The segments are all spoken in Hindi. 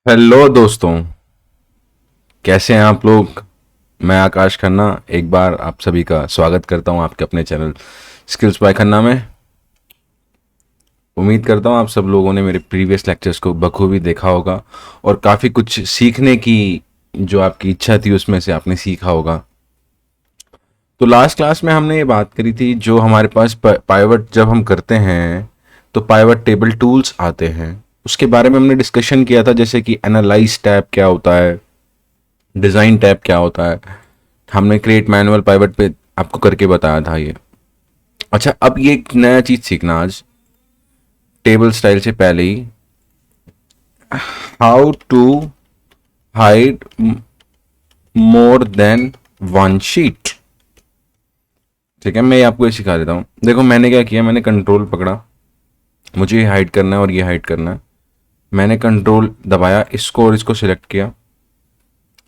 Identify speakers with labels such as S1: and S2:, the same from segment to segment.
S1: हेलो दोस्तों। कैसे हैं आप लोग। मैं आकाश खन्ना एक बार आप सभी का स्वागत करता हूं आपके अपने चैनल स्किल्स बाय खन्ना में। उम्मीद करता हूं आप सब लोगों ने मेरे प्रीवियस लेक्चर्स को बखूबी देखा होगा और काफ़ी कुछ सीखने की जो आपकी इच्छा थी उसमें से आपने सीखा होगा। तो लास्ट क्लास में हमने ये बात करी थी, जो हमारे पास पाइवट जब हम करते हैं तो पाइवट टेबल टूल्स आते हैं, उसके बारे में हमने डिस्कशन किया था। जैसे कि एनालाइज टैब क्या होता है, डिज़ाइन टैब क्या होता है, हमने क्रिएट मैनुअल पाइवट पे आपको करके बताया था ये। अच्छा, अब ये एक नया चीज सीखना आज टेबल स्टाइल से पहले ही, how to hide more than one sheet. ठीक है, मैं ये आपको ये सिखा देता हूँ। देखो मैंने क्या किया, मैंने कंट्रोल पकड़ा, मुझे ये हाइड करना है और ये हाइड करना है। मैंने कंट्रोल दबाया, इसको और इसको सिलेक्ट किया।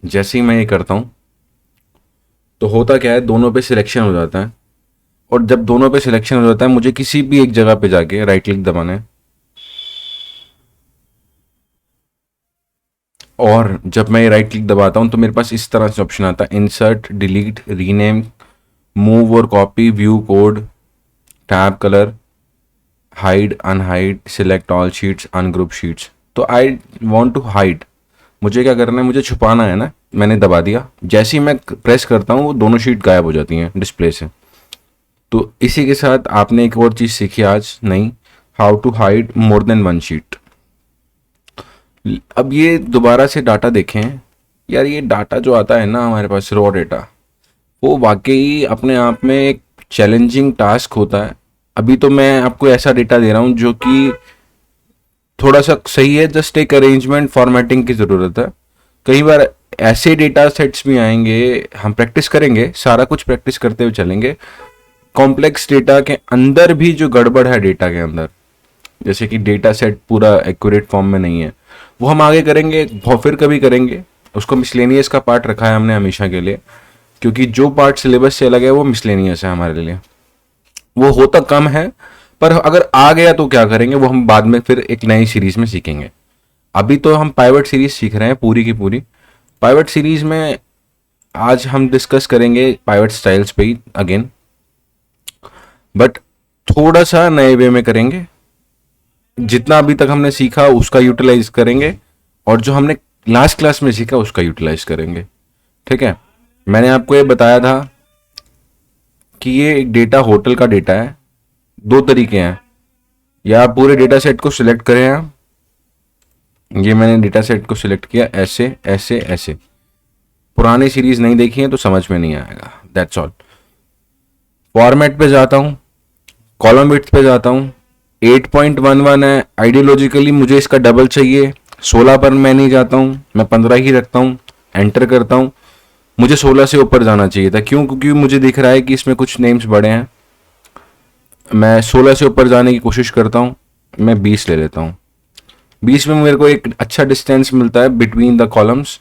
S1: जैसे ही मैं ये करता हूँ तो होता क्या है, दोनों पे सिलेक्शन हो जाता है। और जब दोनों पे सिलेक्शन हो जाता है, मुझे किसी भी एक जगह पे जाके राइट क्लिक दबाना है। और जब मैं राइट क्लिक दबाता हूं तो मेरे पास इस तरह से ऑप्शन आता है, इंसर्ट, डिलीट, रीनेम, मूव और copy, view code, tab colour, hide, unhide, select all sheets, ungroup sheets. तो आई वांट टू हाइड, मुझे क्या करना है, मुझे छुपाना है ना। मैंने दबा दिया, जैसे ही मैं प्रेस करता हूँ वो दोनों शीट गायब हो जाती हैं डिस्प्ले से। तो इसी के साथ आपने एक और चीज़ सीखी आज, नहीं, how to hide more than one sheet. अब ये दोबारा से डाटा देखें यार, ये डाटा जो आता है ना हमारे पास, रॉ डेटा, वो वाकई अपने आप में एक चैलेंजिंग टास्क होता है। अभी तो मैं आपको ऐसा डेटा दे रहा हूँ जो कि थोड़ा सा सही है, जस्ट एक अरेंजमेंट फॉर्मेटिंग की ज़रूरत है। कई बार ऐसे डेटा सेट्स भी आएंगे, हम प्रैक्टिस करेंगे, सारा कुछ प्रैक्टिस करते हुए चलेंगे। कॉम्प्लेक्स डेटा के अंदर भी जो गड़बड़ है डेटा के अंदर, जैसे कि डेटा सेट पूरा एक्यूरेट फॉर्म में नहीं है, वो हम आगे करेंगे, फिर कभी करेंगे। उसको मिसलेनियस का पार्ट रखा है हमने हमेशा के लिए, क्योंकि जो पार्ट सिलेबस से अलग है वो मिसलेनियस है हमारे लिए। वो होता कम है, पर अगर आ गया तो क्या करेंगे वो हम बाद में फिर एक नई सीरीज में सीखेंगे। अभी तो हम पाइवट सीरीज सीख रहे हैं पूरी की पूरी। पाइवट सीरीज में आज हम डिस्कस करेंगे पाइवट स्टाइल्स पे ही अगेन, बट थोड़ा सा नए वे में करेंगे। जितना अभी तक हमने सीखा उसका यूटिलाइज करेंगे, और जो हमने लास्ट क्लास में सीखा उसका यूटिलाइज करेंगे। ठीक है, मैंने आपको ये बताया था कि ये एक डेटा होटल का डेटा है। दो तरीके हैं, या आप पूरे डेटा सेट को सिलेक्ट करें आप, ये मैंने डेटा सेट को सिलेक्ट किया ऐसे ऐसे ऐसे। पुरानी सीरीज नहीं देखी है तो समझ में नहीं आएगा, दैट्स ऑल। फॉर्मेट पे जाता हूँ, कॉलम विड्थ पे जाता हूँ, 8.11 है। आइडियोलॉजिकली मुझे इसका डबल चाहिए, 16 पर मैं नहीं जाता हूँ, मैं 15 ही रखता हूँ, एंटर करता हूँ। मुझे 16 से ऊपर जाना चाहिए था, क्यों? क्योंकि मुझे दिख रहा है कि इसमें कुछ नेम्स बड़े हैं। मैं 16 से ऊपर जाने की कोशिश करता हूँ, मैं 20 ले लेता हूँ। 20 में मेरे को एक अच्छा डिस्टेंस मिलता है बिटवीन द कॉलम्स।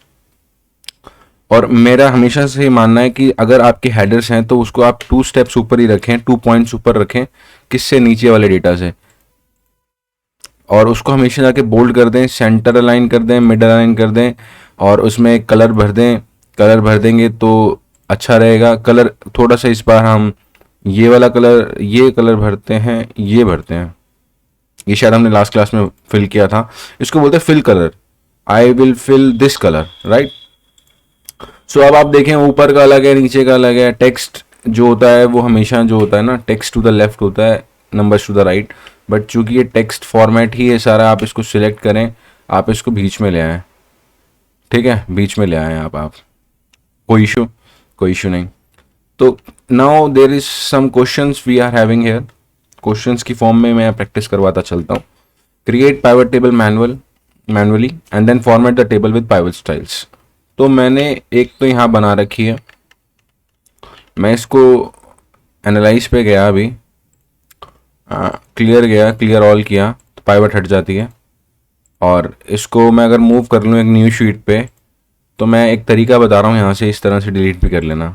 S1: और मेरा हमेशा से मानना है कि अगर आपके हेडर्स हैं तो उसको आप 2 स्टेप्स ऊपर ही रखें, 2 पॉइंट्स ऊपर रखें, किससे? नीचे वाले डेटा से। और उसको हमेशा जाके बोल्ड कर दें, सेंटर अलाइन कर दें, मिड अलाइन कर दें, और उसमें कलर भर दें। कलर भर देंगे तो अच्छा रहेगा। कलर थोड़ा सा इस बार हम ये वाला कलर, ये कलर भरते हैं, ये भरते हैं। ये शायद हमने लास्ट क्लास में फिल किया था, इसको बोलते हैं fill colour. I will fill this colour, right. So अब आप देखें, ऊपर का अलग है, नीचे का अलग है। टेक्स्ट जो होता है वो हमेशा जो होता है ना, टेक्स्ट टू द लेफ्ट होता है, numbers to the right. But चूंकि ये टेक्स्ट फॉर्मेट ही है सारा, आप इसको सिलेक्ट करें, आप इसको बीच में ले आए। ठीक है, बीच में ले आए आप। कोई इशू? कोई इशू नहीं। तो now there is some questions we are having here. Questions की फॉर्म में मैं प्रैक्टिस करवाता चलता हूँ। Create pivot table manually and then format the table with pivot styles. तो मैंने एक तो यहाँ बना रखी है, मैं इसको एनालाइज पे गया अभी, क्लियर गया, क्लियर ऑल किया तो पाइवट हट जाती है। और इसको मैं अगर मूव कर लूँ एक न्यू शीट पे, तो मैं एक तरीका बता रहा हूँ, यहाँ से इस तरह से डिलीट भी कर लेना।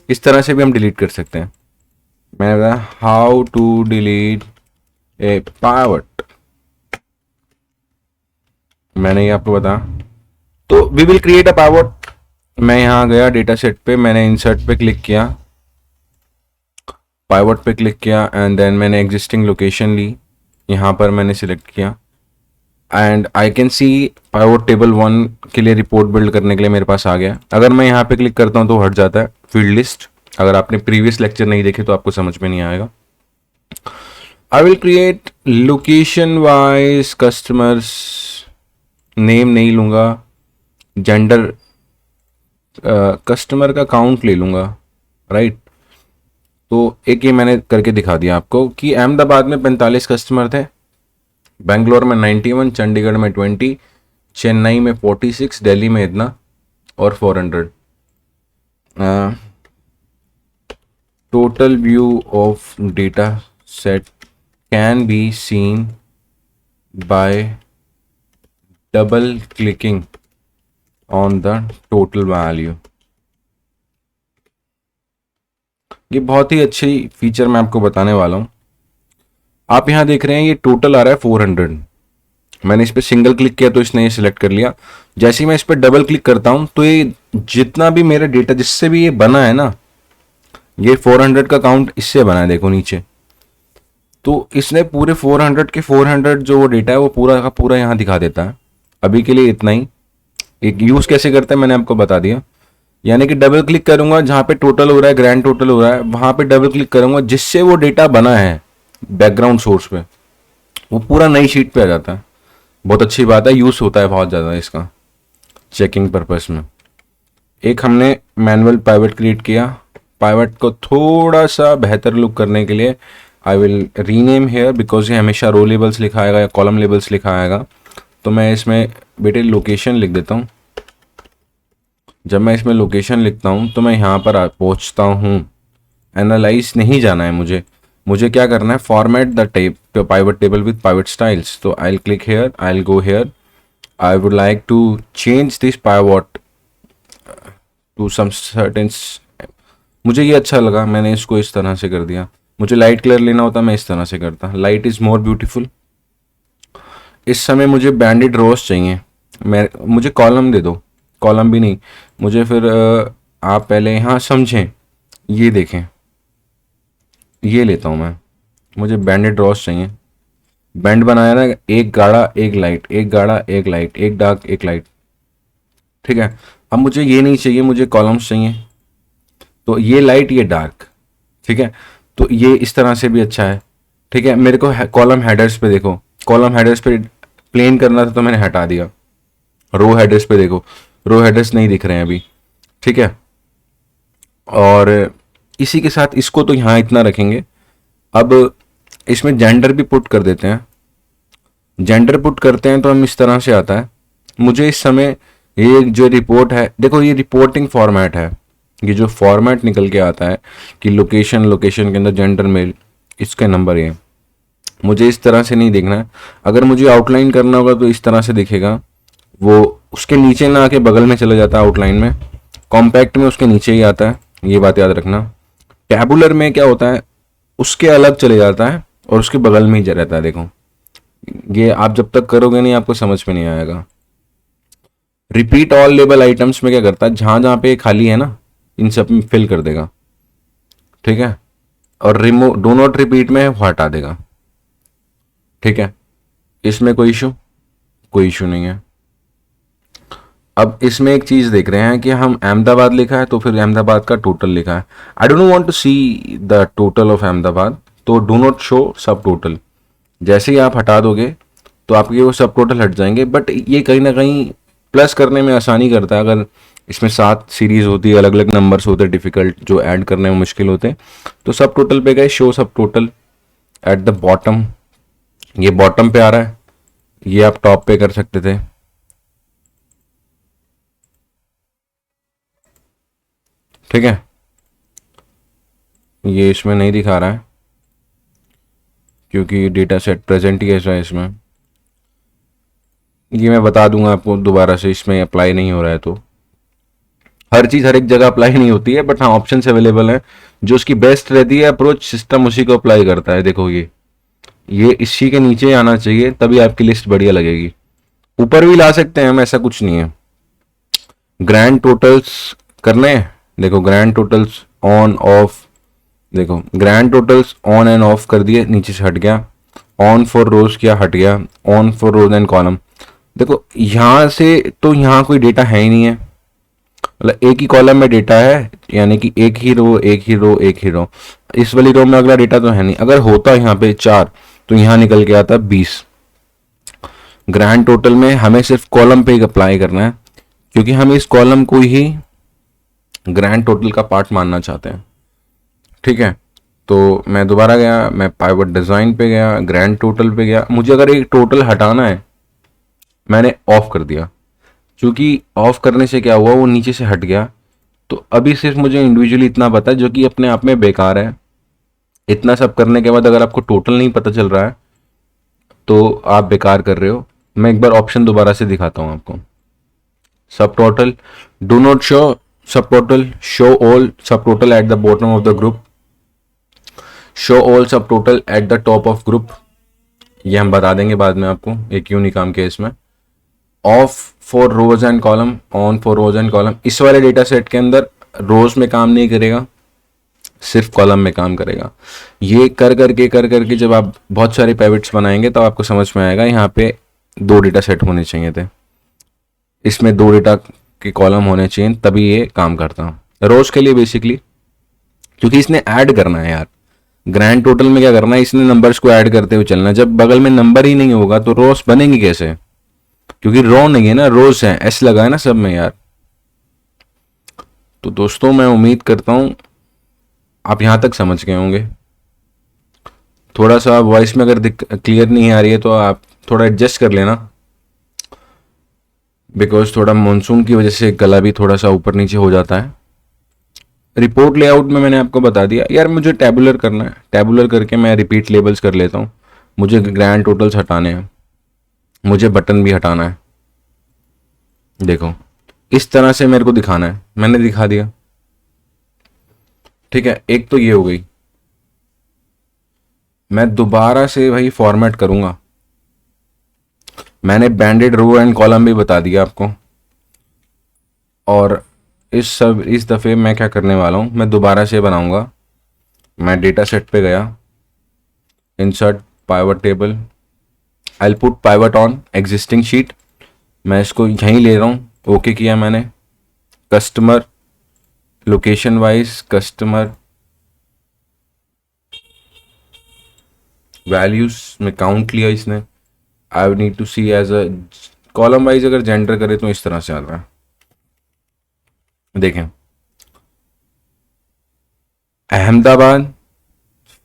S1: इस तरह से भी हम डिलीट कर सकते हैं। मैंने बताया how to delete a pivot. मैंने ये आपको बता, तो we will create a pivot. मैं यहाँ गया डेटा सेट पे, मैंने इंसर्ट पे क्लिक किया, पाइवट पे क्लिक किया एंड देन मैंने एग्जिस्टिंग लोकेशन ली, यहाँ पर मैंने सिलेक्ट किया and I can see pivot table 1 के लिए रिपोर्ट बिल्ड करने के लिए मेरे पास आ गया। अगर मैं यहाँ पे क्लिक करता हूँ तो हट जाता है फील्ड लिस्ट। अगर आपने प्रीवियस लेक्चर नहीं देखे तो आपको समझ में नहीं आएगा। I will create location wise customers, name नहीं लूँगा, जेंडर कस्टमर का काउंट ले लूँगा, राइट। तो एक ये मैंने करके दिखा दिया आपको कि अहमदाबाद में 45 कस्टमर थे, बेंगलोर में 91, चंडीगढ़ में 20, चेन्नई में 46, दिल्ली में इतना और 400। Total view of data set can be seen bye double clicking on the total value. ये बहुत ही अच्छी फीचर मैं आपको बताने वाला हूँ। आप यहाँ देख रहे हैं ये टोटल आ रहा है 400। मैंने इस पर सिंगल क्लिक किया तो इसने ये सिलेक्ट कर लिया। जैसे ही मैं इस पर डबल क्लिक करता हूँ तो ये जितना भी मेरा डेटा जिससे भी ये बना है ना, ये 400 का काउंट इससे बना है, देखो नीचे। तो इसने पूरे 400 के 400 जो वो डेटा है वो पूरा का पूरा यहाँ दिखा देता है। अभी के लिए इतना ही। एक यूज़ कैसे करते हैं मैंने आपको बता दिया, यानी कि डबल क्लिक करूंगा जहाँ पे टोटल हो रहा है, ग्रैंड टोटल हो रहा है, वहाँ पे डबल क्लिक करूंगा जिससे वो डेटा बना है बैकग्राउंड सोर्स पे, वो पूरा नई शीट पे आ जाता है। बहुत अच्छी बात है, यूज़ होता है बहुत ज़्यादा इसका चेकिंग पर्पस में। एक हमने मैनुअल पाइवट क्रिएट किया। पाइवट को थोड़ा सा बेहतर लुक करने के लिए I will rename here, because ये हमेशा रो लेबल्स लिखा आएगा या कॉलम लेबल्स लिखा आएगा। तो मैं इसमें बेटे लोकेशन लिख देता हूँ। जब मैं इसमें लोकेशन लिखता हूँ तो मैं यहाँ पर पहुँचता हूँ। एनालाइज नहीं जाना है मुझे क्या करना है, format the tape pivot table with pivot styles. तो I will click here, I will go here, I would like to change this pivot to some certain. मुझे ये अच्छा लगा, मैंने इसको इस तरह से कर दिया। मुझे लाइट कलर लेना होता मैं इस तरह से करता, लाइट इज़ मोर ब्यूटीफुल। इस समय मुझे बैंडेड रोज चाहिए, मुझे कॉलम दे दो, कॉलम भी नहीं मुझे। फिर आप पहले यहाँ समझें, ये देखें, ये लेता हूँ मैं। मुझे बैंडेड रॉस चाहिए। बैंड बनाया ना, एक गाढ़ा एक लाइट, एक गाढ़ा एक लाइट, एक डार्क एक लाइट, ठीक है। अब मुझे ये नहीं चाहिए, मुझे कॉलम्स चाहिए। तो ये लाइट ये डार्क, ठीक है। तो ये इस तरह से भी अच्छा है, ठीक है। मेरे को कॉलम हेडर्स पे देखो, कॉलम हेडर्स पे प्लेन करना था तो मैंने हटा दिया। रो हेडर्स पे देखो, रो हेडर्स नहीं दिख रहे हैं अभी, ठीक है। और इसी के साथ इसको तो यहाँ इतना रखेंगे। अब इसमें जेंडर भी पुट कर देते हैं। जेंडर पुट करते हैं तो हम इस तरह से आता है। मुझे इस समय ये जो रिपोर्ट है, देखो ये रिपोर्टिंग फॉर्मेट है। ये जो फॉर्मेट निकल के आता है कि लोकेशन, लोकेशन के अंदर जेंडर मेल, इसका नंबर ये, मुझे इस तरह से नहीं देखना है। अगर मुझे आउटलाइन करना होगा तो इस तरह से दिखेगा, वो उसके नीचे ना आके बगल में चला जाता है आउटलाइन में, कॉम्पैक्ट में उसके नीचे ही आता है, ये बात याद रखना। टैबुलर में क्या होता है, उसके अलग चले जाता है और उसके बगल में ही रहता है। देखो ये आप जब तक करोगे नहीं आपको समझ में नहीं आएगा। रिपीट ऑल लेबल आइटम्स में क्या करता है, जहां जहां पे खाली है ना इन सब में फिल कर देगा, ठीक है। और रिमूव डू नॉट रिपीट में वो हटा देगा, ठीक है। इसमें कोई इशू नहीं है। अब इसमें एक चीज देख रहे हैं कि हम अहमदाबाद लिखा है तो फिर अहमदाबाद का टोटल लिखा है। I don't want to see the total of Ahmedabad, तो डू नॉट शो सब टोटल। जैसे ही आप हटा दोगे तो आपके वो सब टोटल हट जाएंगे। बट ये कहीं ना कहीं प्लस करने में आसानी करता है। अगर इसमें 7 सीरीज होती है, अलग अलग नंबर्स होते हैं डिफिकल्ट, जो ऐड करने में मुश्किल होते हैं, तो सब टोटल पे गए, शो सब टोटल एट द बॉटम। ये बॉटम पे आ रहा है, ये आप टॉप पे कर सकते थे, ठीक है। ये इसमें नहीं दिखा रहा है क्योंकि डेटा सेट प्रेजेंट ही ऐसा है इसमें। ये मैं बता दूंगा आपको दोबारा से, इसमें अप्लाई नहीं हो रहा है। तो हर चीज़ हर एक जगह अप्लाई नहीं होती है, बट हाँ ऑप्शन अवेलेबल है। जो उसकी बेस्ट रहती है अप्रोच, सिस्टम उसी को अप्लाई करता है। देखो ये इसी के नीचे आना चाहिए, तभी आपकी लिस्ट बढ़िया लगेगी। ऊपर भी ला सकते हैं हम, ऐसा कुछ नहीं है। ग्रैंड टोटल्स करने हैं, देखो ग्रैंड टोटल्स ऑन ऑफ, देखो grand totals on end of कर दिए, नीचे से हट गया। ऑन फॉर रोज किया, हट गया। On for rows and column, देखो यहाँ से तो यहाँ कोई डेटा है ही नहीं है, मतलब एक ही कॉलम में डेटा है, यानी कि एक ही रो एक ही रो एक ही रो। इस वाली रो में अगला डेटा तो है नहीं। अगर होता यहाँ पे 4 तो यहाँ निकल के आता 20। ग्रैंड टोटल में हमें सिर्फ कॉलम पे ही अप्लाई करना है, क्योंकि हम इस कॉलम को ही ग्रैंड टोटल का पार्ट मानना चाहते हैं। ठीक है, तो मैं दोबारा गया, मैं पाइवट डिज़ाइन पे गया, ग्रैंड टोटल पे गया। मुझे अगर एक टोटल हटाना है, मैंने ऑफ कर दिया। क्योंकि ऑफ करने से क्या हुआ, वो नीचे से हट गया। तो अभी सिर्फ मुझे इंडिविजुअली इतना पता है, जो कि अपने आप में बेकार है। इतना सब करने के बाद अगर आपको टोटल नहीं पता चल रहा है तो आप बेकार कर रहे हो। मैं एक बार ऑप्शन दोबारा से दिखाता हूँ आपको। Subtotal, do not show सब total, show all subtotal at the bottom of the group, show all subtotal at the top of group. ये हम बता देंगे बाद में आपको, ये क्यों नहीं काम किया इसमें। Off for rows and column, on for rows and column. इस वाले डेटा सेट के अंदर रोज में काम नहीं करेगा, सिर्फ कॉलम में काम करेगा। ये कर करके जब आप बहुत सारे पैविट्स बनाएंगे तो आपको समझ में आएगा यहाँ पे 2 डेटा सेट होने चाहिए थे, इसमें 2 डेटा के कॉलम होने चाहिए, तभी ये काम करता। रोज के लिए बेसिकली, क्योंकि इसने ऐड करना है यार। ग्रैंड टोटल में क्या करना है, इसने नंबर्स को ऐड करते हुए चलना है। जब बगल में नंबर ही नहीं होगा तो रोज बनेंगी कैसे, क्योंकि रो नहीं है ना, रोज है, एस लगा है ना सब में यार। तो दोस्तों मैं उम्मीद करता हूं आप यहां तक समझ गए होंगे। थोड़ा सा वॉइस में अगर क्लियर नहीं आ रही है तो आप थोड़ा एडजस्ट कर लेना, बिकॉज थोड़ा मानसून की वजह से गला भी थोड़ा सा ऊपर नीचे हो जाता है। रिपोर्ट लेआउट में मैंने आपको बता दिया यार, मुझे टैबुलर करना है। टैबुलर करके मैं रिपीट लेबल्स कर लेता हूँ। मुझे ग्रैंड टोटल्स हटाने हैं, मुझे बटन भी हटाना है। देखो इस तरह से मेरे को दिखाना है, मैंने दिखा दिया। ठीक है, एक तो ये हो गई। मैं दोबारा से वही फॉर्मेट करूंगा। मैंने बैंडेड रो एंड कॉलम भी बता दिया आपको। और इस दफ़े मैं क्या करने वाला हूँ, मैं दोबारा से बनाऊंगा। मैं डेटा सेट पे गया, insert pivot table, I put pivot on existing sheet. मैं इसको यहीं ले रहा हूँ, ओके किया मैंने। Customer location wise, customer values में काउंट लिया इसने। I need to see as a column wise, अगर जेंडर करे तो इस तरह से आ रहा है। देखें, अहमदाबाद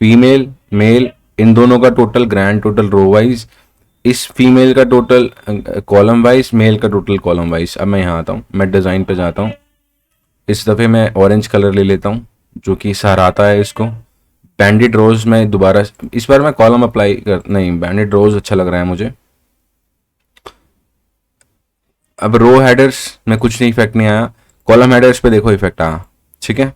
S1: फीमेल मेल, इन दोनों का total grand total row wise, इस फीमेल का टोटल कॉलम वाइज, मेल का टोटल कॉलम वाइज। अब मैं यहाँ आता हूँ, मैं डिज़ाइन पे जाता हूँ। इस दफ़े मैं ऑरेंज कलर ले लेता हूँ जो कि सहराता है इसको। बैंडेड रोज में दोबारा, इस बार मैं कॉलम अप्लाई कर, नहीं बैंडेड रोज अच्छा लग रहा है मुझे। अब रो हेडर्स में कुछ नहीं इफेक्ट नहीं आया, कॉलम हेडर्स पे देखो इफेक्ट आया। ठीक है,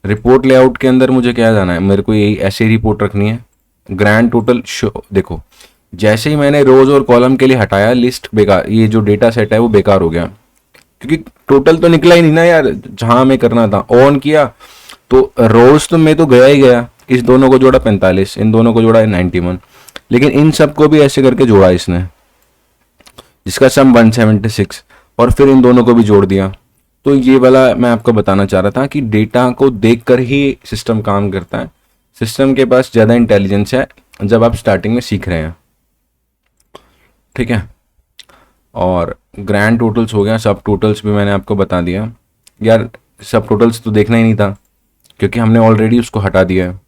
S1: रिपोर्ट लेआउट के अंदर मुझे क्या जाना है, मेरे को यही ऐसे ही रिपोर्ट रखनी है। ग्रैंड टोटल शो, देखो जैसे ही मैंने रोज और कॉलम के लिए हटाया, लिस्ट बेकार, ये जो डेटा सेट है वो बेकार हो गया, क्योंकि टोटल तो निकला ही नहीं ना यार जहां हमें करना था। ऑन किया तो रोज तो मैं तो गया ही गया, इस दोनों को जोड़ा 45, इन दोनों को जोड़ा 91, लेकिन इन सब को भी ऐसे करके जोड़ा इसने, जिसका सम 176, और फिर इन दोनों को भी जोड़ दिया। तो ये वाला मैं आपको बताना चाह रहा था कि डेटा को देखकर ही सिस्टम काम करता है। सिस्टम के पास ज़्यादा इंटेलिजेंस है जब आप स्टार्टिंग में सीख रहे हैं। ठीक है, और ग्रैंड टोटल्स हो गया, सब टोटल्स भी मैंने आपको बता दिया। यार सब टोटल्स तो देखना ही नहीं था, क्योंकि हमने ऑलरेडी उसको हटा दिया है।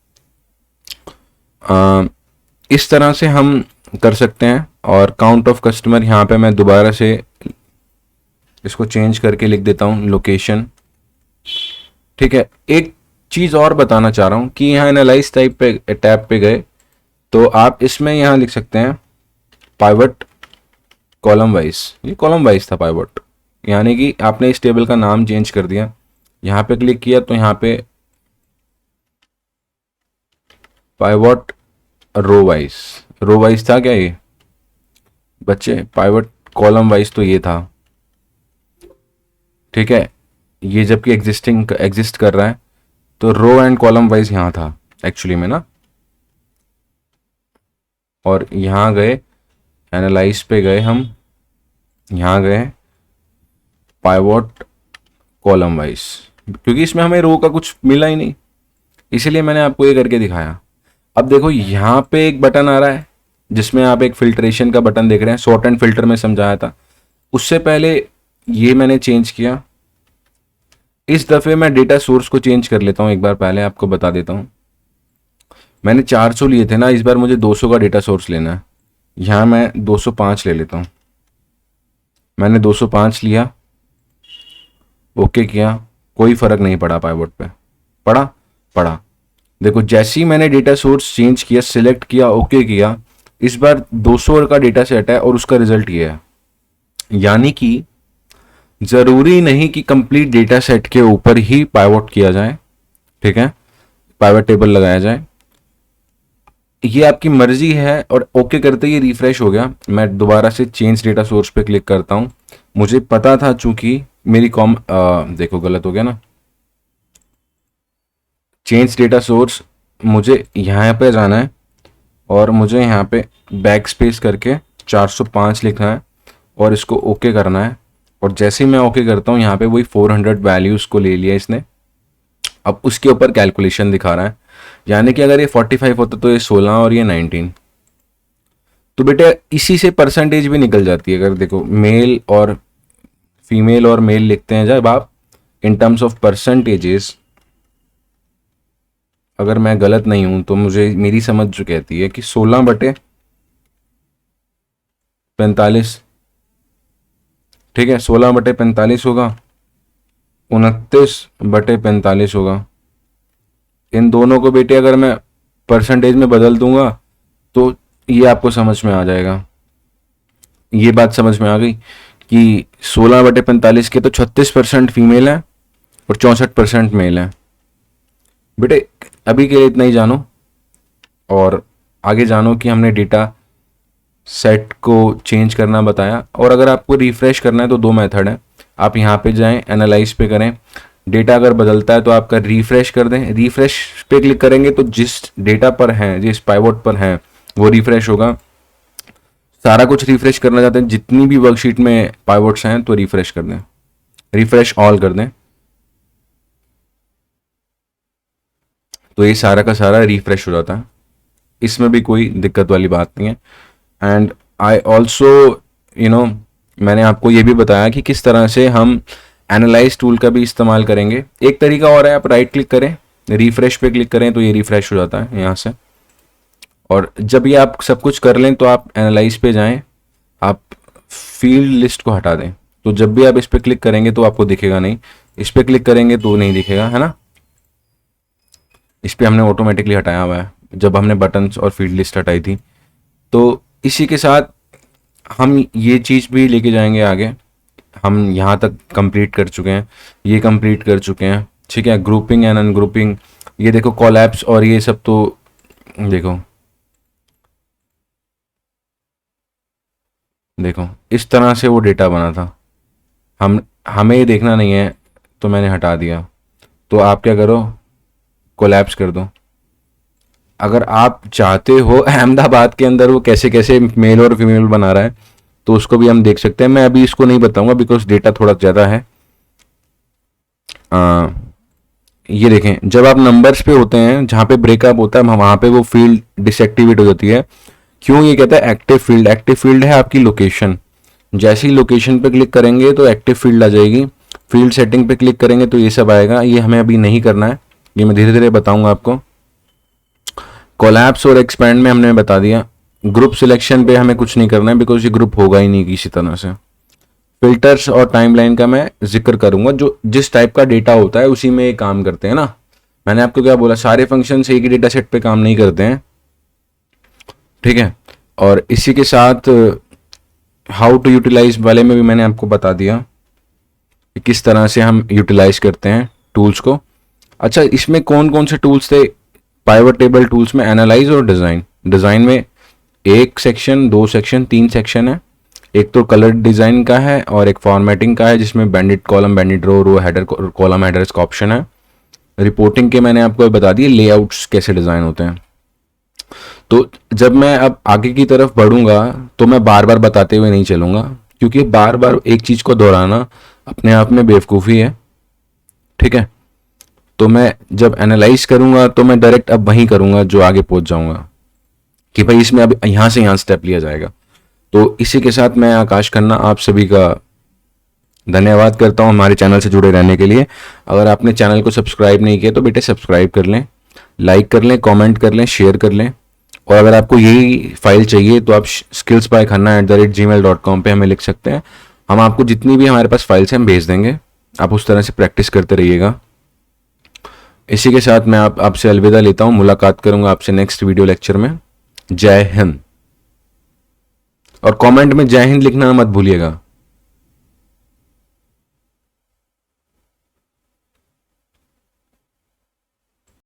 S1: इस तरह से हम कर सकते हैं। और काउंट ऑफ कस्टमर यहाँ पे मैं दोबारा से इसको चेंज करके लिख देता हूँ लोकेशन। ठीक है, एक चीज़ और बताना चाह रहा हूँ कि यहाँ एनालाइज टाइप पे टैब पे गए तो आप इसमें यहाँ लिख सकते हैं पाइवट कॉलम वाइज। ये कॉलम वाइज था पाइवट, यानी कि आपने इस टेबल का नाम चेंज कर दिया। यहाँ पे क्लिक किया तो यहाँ पे पाइवट रो वाइज था क्या ये बच्चे, पाइवट कॉलम वाइज तो ये था, ठीक है, ये जबकि एग्जिस्ट कर रहा है, तो रो एंड कॉलम वाइज यहाँ था एक्चुअली में ना। और यहाँ गए एनालाइज पे गए हम, यहाँ गए पाइवोट कॉलम वाइज, क्योंकि इसमें हमें रो का कुछ मिला ही नहीं, इसीलिए मैंने आपको ये करके दिखाया। अब देखो यहाँ पे एक बटन आ रहा है जिसमें आप एक फिल्ट्रेशन का बटन देख रहे हैं, सॉर्ट एंड फिल्टर में समझाया था। उससे पहले ये मैंने चेंज किया, इस दफ़े मैं डेटा सोर्स को चेंज कर लेता हूँ, एक बार पहले आपको बता देता हूँ। मैंने 400 लिए थे ना, इस बार मुझे 200 का डेटा सोर्स लेना है। यहाँ मैं 205 ले लेता हूँ। मैंने 205 लिया, ओके किया, कोई फ़र्क नहीं पड़ा पाइवोट पे। पड़ा। देखो जैसे ही मैंने डेटा सोर्स चेंज किया, सिलेक्ट किया, ओके किया, इस बार 200 का डेटा सेट है और उसका रिजल्ट ये है। यानी कि ज़रूरी नहीं कि कंप्लीट डेटा सेट के ऊपर ही पाइवोट किया जाए, ठीक है, पाइवोट टेबल लगाया जाए, ये आपकी मर्जी है। और ओके करते ही रिफ्रेश हो गया। मैं दोबारा से चेंज डेटा सोर्स पे क्लिक करता हूँ। मुझे पता था चूंकि मेरी देखो गलत हो गया ना, चेंज डेटा सोर्स, मुझे यहाँ पे जाना है और मुझे यहाँ पे बैक स्पेस करके 405 लिखना है और इसको ओके करना है। और जैसे ही मैं ओके करता हूँ, यहाँ पे वही 400 वैल्यूज़ को ले लिया इसने। अब उसके ऊपर कैलकुलेशन दिखा रहा है, यानी कि अगर ये 45 होता तो ये 16 और ये 19। तो बेटे इसी से परसेंटेज भी निकल जाती है। अगर देखो मेल और फीमेल और मेल लिखते हैं जब आप इन टर्म्स ऑफ परसेंटेजेस, अगर मैं गलत नहीं हूं तो मुझे मेरी समझ जो कहती है कि 16/45, ठीक है, 16/45 होगा, 29/45 होगा। इन दोनों को बेटे अगर मैं परसेंटेज में बदल दूंगा तो ये आपको समझ में आ जाएगा। ये बात समझ में आ गई कि 16/45 के तो 36% फीमेल है और 64% मेल है। बेटे अभी के लिए इतना ही जानो, और आगे जानो कि हमने डेटा सेट को चेंज करना बताया। और अगर आपको रिफ्रेश करना है तो 2 मेथड है। आप यहाँ पे जाएं, एनालाइज पे करें, डेटा अगर बदलता है तो आपका रिफ्रेश कर दें। रिफ्रेश पे क्लिक करेंगे तो जिस डेटा पर हैं, जिस पाइवोट पर हैं, वो रिफ्रेश होगा। सारा कुछ रिफ्रेश करना चाहते हैं, जितनी भी वर्कशीट में पाइवोट्स हैं तो रिफ्रेश कर दें, रिफ्रेश ऑल कर दें, तो ये सारा का सारा रिफ्रेश हो जाता है। इसमें भी कोई दिक्कत वाली बात नहीं है। एंड आई ऑल्सो मैंने आपको ये भी बताया कि किस तरह से हम एनालाइज टूल का भी इस्तेमाल करेंगे। एक तरीका और है, आप राइट क्लिक करें, रिफ्रेश पे क्लिक करें तो ये रिफ्रेश हो जाता है यहाँ से। और जब ये आप सब कुछ कर लें तो आप एनालाइज पे जाएं, आप फील्ड लिस्ट को हटा दें। तो जब भी आप इस पर क्लिक करेंगे तो आपको दिखेगा नहीं, इस पर क्लिक करेंगे तो नहीं दिखेगा, है ना। इस पर हमने ऑटोमेटिकली हटाया हुआ है जब हमने बटन्स और फील्ड लिस्ट हटाई थी। तो इसी के साथ हम ये चीज़ भी लेके जाएंगे आगे। हम यहाँ तक कंप्लीट कर चुके हैं, ये कंप्लीट कर चुके हैं, ठीक है। ग्रुपिंग एंड अनग्रुपिंग, ये देखो कोलैप्स और ये सब, तो देखो इस तरह से वो डेटा बना था। हमें ये देखना नहीं है तो मैंने हटा दिया। तो आप क्या करो, कोलैप्स कर दो। अगर आप चाहते हो अहमदाबाद के अंदर वो कैसे कैसे मेल और फीमेल बना रहा है तो उसको भी हम देख सकते हैं। मैं अभी इसको नहीं बताऊंगा बिकॉज डेटा थोड़ा ज़्यादा है। ये देखें, जब आप नंबर्स पे होते हैं, जहाँ पे ब्रेकअप होता है, वहाँ पे वो फील्ड डिसएक्टिवेट हो जाती है। क्यों? ये कहता है एक्टिव फील्ड। एक्टिव फील्ड है आपकी लोकेशन। जैसे ही लोकेशन पे क्लिक करेंगे तो एक्टिव फील्ड आ जाएगी। फील्ड सेटिंग पे क्लिक करेंगे तो ये सब आएगा। ये हमें अभी नहीं करना है, ये मैं धीरे धीरे बताऊंगा आपको। कोलैप्स और एक्सपैंड में हमने बता दिया। ग्रुप सिलेक्शन पे हमें कुछ नहीं करना है बिकॉज ये ग्रुप होगा ही नहीं किसी तरह से। फिल्टर्स और टाइमलाइन का मैं जिक्र करूंगा, जो जिस टाइप का डेटा होता है उसी में ये काम करते हैं ना। मैंने आपको क्या बोला, सारे फंक्शन एक ही डेटा सेट पे काम नहीं करते हैं, ठीक है। और इसी के साथ हाउ टू यूटिलाइज वाले में भी मैंने आपको बता दिया कि किस तरह से हम यूटिलाइज करते हैं टूल्स को। अच्छा, इसमें कौन कौन से टूल्स थे पाइवट टेबल टूल्स में? एनालाइज और डिज़ाइन। डिज़ाइन में 1 सेक्शन, 2 सेक्शन, 3 सेक्शन है। एक तो कलर डिज़ाइन का है और एक फॉर्मेटिंग का है, जिसमें बैंडेड कॉलम, बैंडेड रो, रो हेडर, कॉलम हेडर्स का ऑप्शन है। रिपोर्टिंग के मैंने आपको बता दिए लेआउट्स कैसे डिज़ाइन होते हैं। तो जब मैं अब आगे की तरफ बढ़ूंगा तो मैं बार बार बताते हुए नहीं चलूंगा, क्योंकि बार बार एक चीज़ को दोहराना अपने आप में बेवकूफ़ी है। ठीक है, तो मैं जब एनालाइज करूंगा तो मैं डायरेक्ट अब वहीं करूंगा जो आगे पहुंच जाऊंगा कि भाई इसमें अब यहाँ से यहाँ स्टेप लिया जाएगा। तो इसी के साथ मैं आकाश खन्ना आप सभी का धन्यवाद करता हूँ हमारे चैनल से जुड़े रहने के लिए। अगर आपने चैनल को सब्सक्राइब नहीं किया तो बेटे सब्सक्राइब कर लें, लाइक कर लें, कमेंट कर लें, शेयर कर लें। और अगर आपको यही फाइल चाहिए तो आप skillsbyKhanna@gmail.com पे हमें लिख सकते हैं। हम आपको जितनी भी हमारे पास फाइल्स हैं हम भेज देंगे, आप उस तरह से प्रैक्टिस करते रहिएगा। इसी के साथ मैं आपसे अलविदा लेता हूँ, मुलाकात करूंगा आपसे नेक्स्ट वीडियो लेक्चर में। जय हिंद। और कमेंट में जय हिंद लिखना मत भूलिएगा।